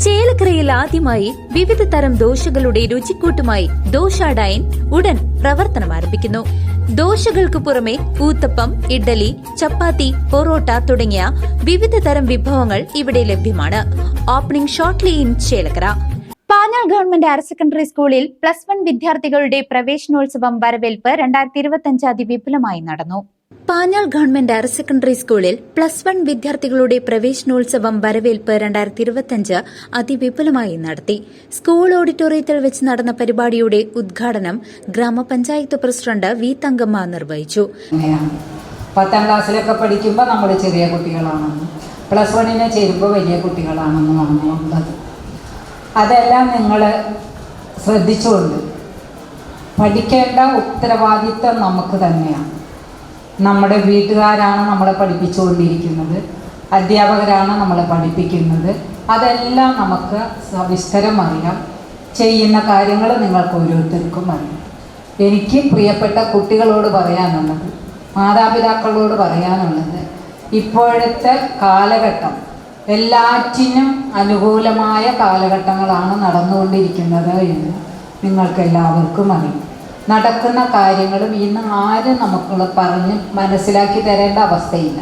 ചേലക്കരയിൽ ആദ്യമായി വിവിധ തരം ദോശകളുടെ രുചിക്കൂട്ടുമായി ദോശ ഡൈൻ ഉടൻ പ്രവർത്തനം ആരംഭിക്കുന്നു. ദോശകൾക്ക് പുറമെ ഊത്തപ്പം, ഇഡ്ഡലി, ചപ്പാത്തി, പൊറോട്ട തുടങ്ങിയ വിവിധ തരം വിഭവങ്ങൾ ഇവിടെ ലഭ്യമാണ്. Opening shortly in Chelakkara. Panjal government higher secondary സ്കൂളിൽ +1 വിദ്യാർത്ഥികളുടെ പ്രവേശനോത്സവം വരവേൽപ്പ് 2025 അതിവിപുലമായി നടന്നു. പാഞ്ഞാൾ ഗവൺമെന്റ് ഹയർ സെക്കൻഡറി സ്കൂളിൽ +1 വിദ്യാർത്ഥികളുടെ പ്രവേശനോത്സവം വരവേൽപ്പ് 2025 അതിവിപുലമായി നടത്തി. സ്കൂൾ ഓഡിറ്റോറിയത്തിൽ വെച്ച് നടന്ന പരിപാടിയുടെ ഉദ്ഘാടനം ഗ്രാമപഞ്ചായത്ത് പ്രസിഡന്റ് വി തങ്കമ്മ നിർവഹിച്ചു. 10ാം ക്ലാസ്സിലൊക്കെ പഠിക്കുമ്പോൾ നമ്മൾ ചെറിയ കുട്ടികളാണെന്ന്, +1 ചേരുമ്പോൾ വലിയ കുട്ടികളാണെന്നുമാണ് ഉള്ളത്. അതെല്ലാം നിങ്ങൾ ശ്രദ്ധിച്ചുകൊണ്ട് പഠിക്കേണ്ട ഉത്തരവാദിത്തം നമുക്ക് തന്നെയാണ്. നമ്മുടെ വീട്ടുകാരാണ് നമ്മളെ പഠിപ്പിച്ചുകൊണ്ടിരിക്കുന്നത്, അധ്യാപകരാണ് നമ്മളെ പഠിപ്പിക്കുന്നത്. അതെല്ലാം നമുക്ക് സവിസ്തരം അറിയാം. ചെയ്യുന്ന കാര്യങ്ങൾ നിങ്ങൾക്ക് ഓരോരുത്തർക്കും അറിയാം. എനിക്ക് പ്രിയപ്പെട്ട കുട്ടികളോട് പറയാനുള്ളത്, മാതാപിതാക്കളോട് പറയാനുള്ളത്, ഇപ്പോഴത്തെ കാലഘട്ടം എല്ലാറ്റിനും അനുകൂലമായ കാലഘട്ടങ്ങളാണ് നടന്നുകൊണ്ടിരിക്കുന്നത് എന്ന് നിങ്ങൾക്കെല്ലാവർക്കും അറിയാം. നടക്കുന്ന കാര്യങ്ങളും ഇന്ന് ആരും നമുക്ക് പറഞ്ഞ് മനസ്സിലാക്കി തരേണ്ട അവസ്ഥയില്ല,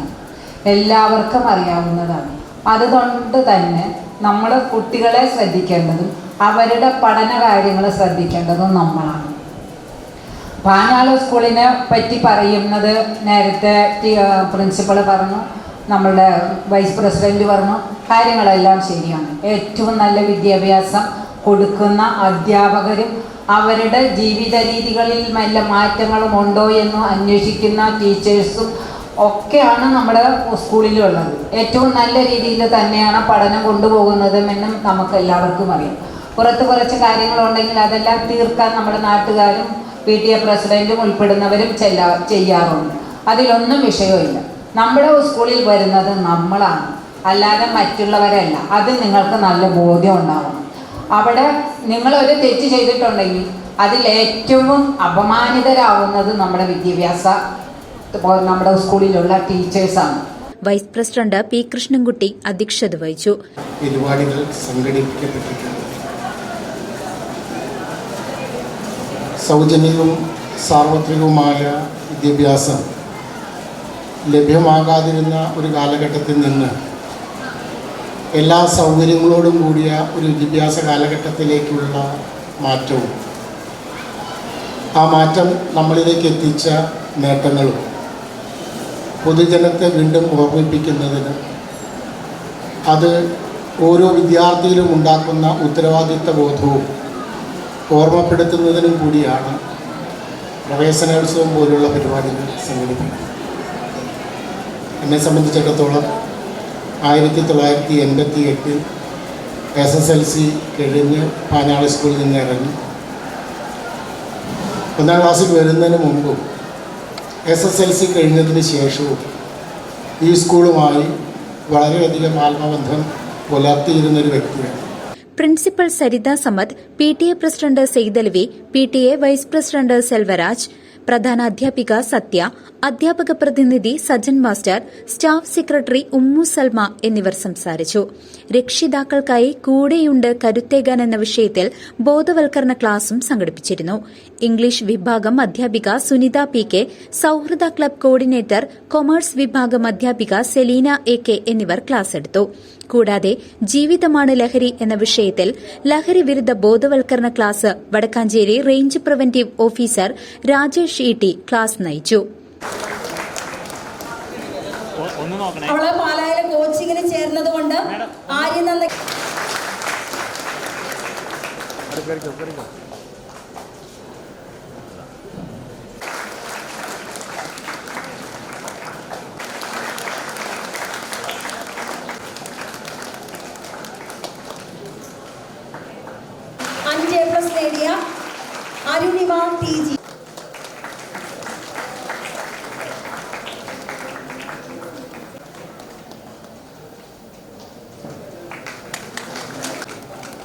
എല്ലാവർക്കും അറിയാവുന്നതാണ്. അതുകൊണ്ട് തന്നെ നമ്മൾ കുട്ടികളെ ശ്രദ്ധിക്കേണ്ടതും അവരുടെ പഠന കാര്യങ്ങൾ ശ്രദ്ധിക്കേണ്ടതും നമ്മളാണ്. പാഞ്ഞാൾ സ്കൂളിനെ പറ്റി പറയുന്നത് നേരത്തെ പ്രിൻസിപ്പൾ പറഞ്ഞു, നമ്മളുടെ വൈസ് പ്രസിഡന്റ് പറഞ്ഞു, കാര്യങ്ങളെല്ലാം ശരിയാണ്. ഏറ്റവും നല്ല വിദ്യാഭ്യാസം കൊടുക്കുന്ന അധ്യാപകരും അവരുടെ ജീവിത രീതികളിൽ വല്ല മാറ്റങ്ങളും ഉണ്ടോ എന്ന് അന്വേഷിക്കുന്ന ടീച്ചേഴ്സും ഒക്കെയാണ് നമ്മുടെ സ്കൂളിലുള്ളത്. ഏറ്റവും നല്ല രീതിയിൽ തന്നെയാണ് പഠനം കൊണ്ടുപോകുന്നതുമെന്നും നമുക്ക് എല്ലാവർക്കും അറിയാം. പുറത്ത് കുറച്ച് കാര്യങ്ങളുണ്ടെങ്കിൽ അതെല്ലാം തീർക്കാൻ നമ്മുടെ നാട്ടുകാരും PTA പ്രസിഡന്റും ഉൾപ്പെടുന്നവരും ചെയ്യാറുണ്ട്. അതിലൊന്നും വിഷയമില്ല. നമ്മുടെ സ്കൂളിൽ വരുന്നത് നമ്മളാണ്, അല്ലാതെ മറ്റുള്ളവരല്ല. അത് നിങ്ങൾക്ക് നല്ല ബോധ്യം ഉണ്ടാവണം. അവിടെ നിങ്ങളൊരു തെറ്റ് ചെയ്തിട്ടുണ്ടെങ്കിൽ അതിലേറ്റവും അപമാനിതരാവുന്നത് നമ്മുടെ നമ്മുടെ സ്കൂളിലുള്ള ടീച്ചേഴ്സാണ്. Vice president P. കൃഷ്ണൻകുട്ടി അധ്യക്ഷത വഹിച്ചു. പരിപാടികൾ സംഘടിപ്പിക്കപ്പെട്ടിട്ടുണ്ട്. സൗജന്യവും സാർവത്രികവുമായ വിദ്യാഭ്യാസം ലഭ്യമാകാതിരുന്ന ഒരു കാലഘട്ടത്തിൽ നിന്ന് എല്ലാ സൗകര്യങ്ങളോടും കൂടിയ ഒരു വിദ്യാഭ്യാസ കാലഘട്ടത്തിലേക്കുള്ള മാറ്റവും ആ മാറ്റം നമ്മളിലേക്ക് എത്തിച്ച നേട്ടങ്ങളും പൊതുജനത്തെ വീണ്ടും ഓർമ്മിപ്പിക്കുന്നതിന്, അത് ഓരോ വിദ്യാർത്ഥിയിലും ഉണ്ടാക്കുന്ന ഉത്തരവാദിത്ത ബോധവും ഓർമ്മപ്പെടുത്തുന്നതിനും കൂടിയാണ് പ്രവേശനോത്സവം പോലുള്ള പരിപാടികൾ സംഘടിപ്പിക്കുന്നത്. എന്നെ സംബന്ധിച്ചിടത്തോളം 1988 SSLC കഴിഞ്ഞ് പാഞ്ഞാൾ സ്കൂളിൽ നിന്ന് ഇറങ്ങി 1ാം ക്ലാസ്സിൽ വരുന്നതിന് മുമ്പും SSLC കഴിഞ്ഞതിന് ശേഷവും ഈ സ്കൂളുമായി വളരെയധികം ആത്മബന്ധം പുലർത്തിയിരുന്നൊരു വ്യക്തിയാണ്. Principal Saritha Samad, PTA president Saidalavi, PTA vice president Selvaraj, പ്രധാന അധ്യാപിക സത്യ, അധ്യാപക പ്രതിനിധി Sajan master, staff secretary Ummu Salma എന്നിവർ സംസാരിച്ചു. രക്ഷിതാക്കൾക്കായി കൂടെയുണ്ട് കരുത്തേകാൻ എന്ന വിഷയത്തിൽ ബോധവൽക്കരണ ക്ലാസും സംഘടിപ്പിച്ചിരുന്നു. ഇംഗ്ലീഷ് വിഭാഗം അധ്യാപിക സുനിത PK, സൌഹൃദ ക്ലബ് കോർഡിനേറ്റർ കൊമേഴ്സ് വിഭാഗം അധ്യാപിക സെലീന AK എന്നിവർ ക്ലാസ് എടുത്തു. കൂടാതെ ജീവിതമാണ് ലഹരി എന്ന വിഷയത്തിൽ ലഹരി വിരുദ്ധ ബോധവൽക്കരണ class Vadakkanchery range preventive officer Rajesh ET class നയിച്ചു. അവള് പാലായിലെ കോച്ചിങ്ങിന് ചേർന്നത് കൊണ്ട് ആര്യം നന്ന A+ നേടിയ Arunima TG.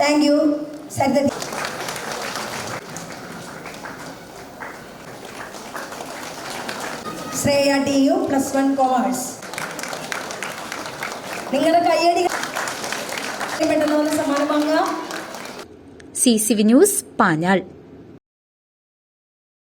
Thank you. Shreya DU +1 Commerce. നിങ്ങളുടെ കയ്യടി പെട്ടെന്ന് CCV ന്യൂസ് പാഞ്ഞാൾ.